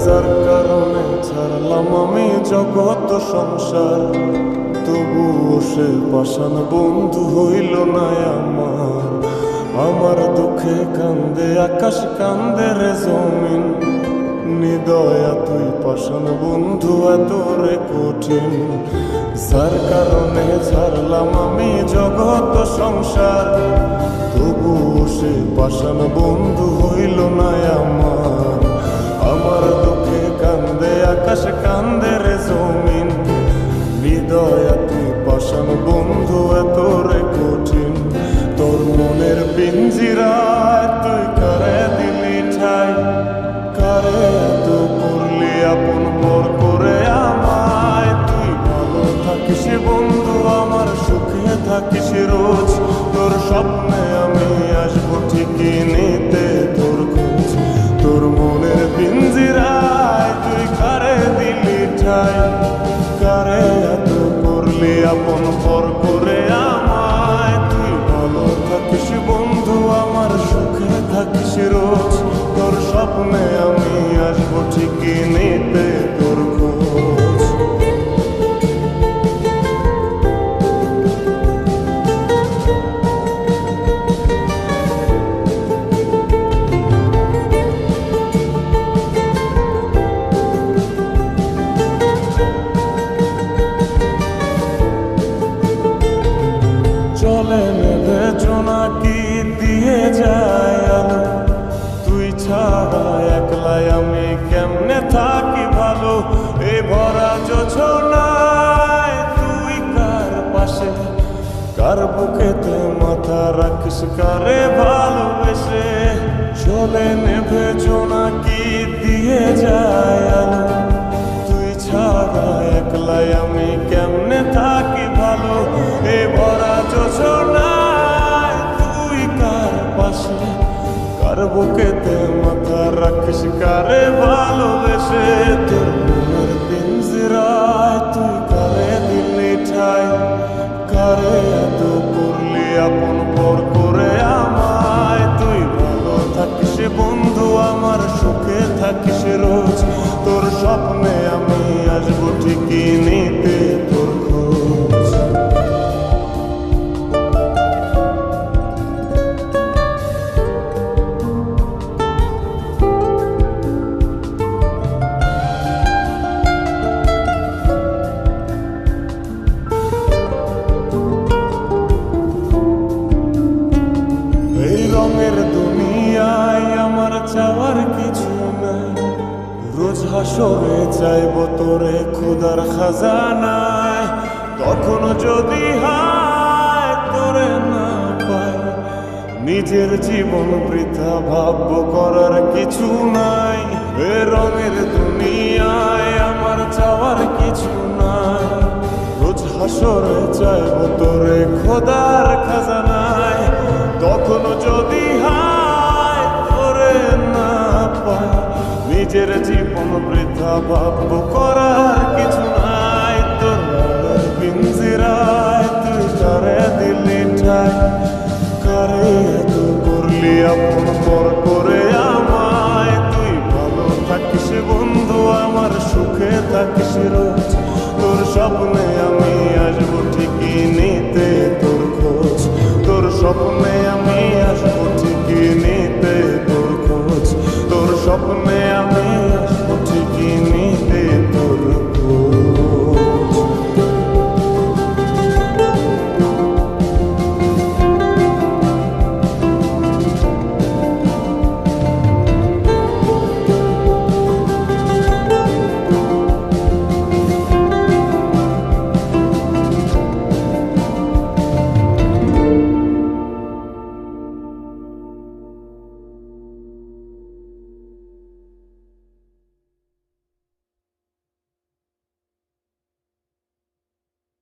যার কারণে ছাড়লাম আমি জগৎ সংসার, তবুও সে পাষাণ বন্ধু হইল না আমার। আমার দুঃখে কান্দে আকাশ, কান্দে রে জমিন, নিদয়া তুই পাষাণ বন্ধু এত রে কঠিন। যার কারণে ছাড়লাম আমি জগৎ সংসার, তবুও সে পাষাণ বন্ধু হইল না আমার। আমার দুঃখে কান্দে আকাশ, কান্দে রে জমিন, হৃদয়া তুই পাষাণ বন্ধু এত রে কঠিন। তোর মনের পিঞ্জিরায় তুই কারে দিলি ঠাই, কারে এত করলি আপন পর করে আমায়। তুই ভালো থাকিস বন্ধু, আমার সুখে থাকিস রোজ, তোর স্বপ্নে আমি আসবো ঠিকই নিতে তোর খোঁজ। তোর মনের পিঞ্জিরায় তুই কারে দিলি ঠাই, কারে এত করলি আপন পর করে আমায়। তুই ভালো থাকিস বন্ধু, আমার সুখে থাকিস রোজ, তোর স্বপ্নে আমি আসবো ঠিকই নিতে তোর খোঁজ। চলে নেবে জোনাকি দিয়ে যায় আলো, তুই ছাড়া একলাই আমি কেমনে থাকি ভালো। এ ভরা যোছনায় তুই কার পাশে, কার বুকেতে মাথা রাখিস কারে ভালোবেসে। চলে নেবে জোনাকি দিয়ে যায় আলো, তুই ছাড়া একলাই আমি কেমনে থাকি ভালো। এ ভরা যোছনায় তুই কার পাশে, কার বুকেতে মাথা রাখিস কারে ভালোবেসে। তোর মনের পিঞ্জিরায় তুই কারে দিলি ঠাই, কারে এত করলি আপন পর করে আমায়। তুই ভালো থাকিস বন্ধু, আমার সুখে থাকিস রোজ, তোর স্বপ্নে আমি আসবো ঠিকই নিতে তোর খোঁজ। এই রঙের দুনিয়ায় আমার চাওয়ার কিছু নাই, রোজ হাসরে চাইব তোরে খোদার খাজানায়। তখন যদি হায় তোরে না পাই, নিজের জীবন বৃথা ভাবব করার কিছু নাই। এ রঙের দুনিয়ায় আমার চাওয়ার কিছু নাই, রোজ হাসরে চাইব তোরে খোদার খাজানায়। তখন যদি হায় তোরে না পাই, নিজের জীবন বৃথা ভাবব করার কিছু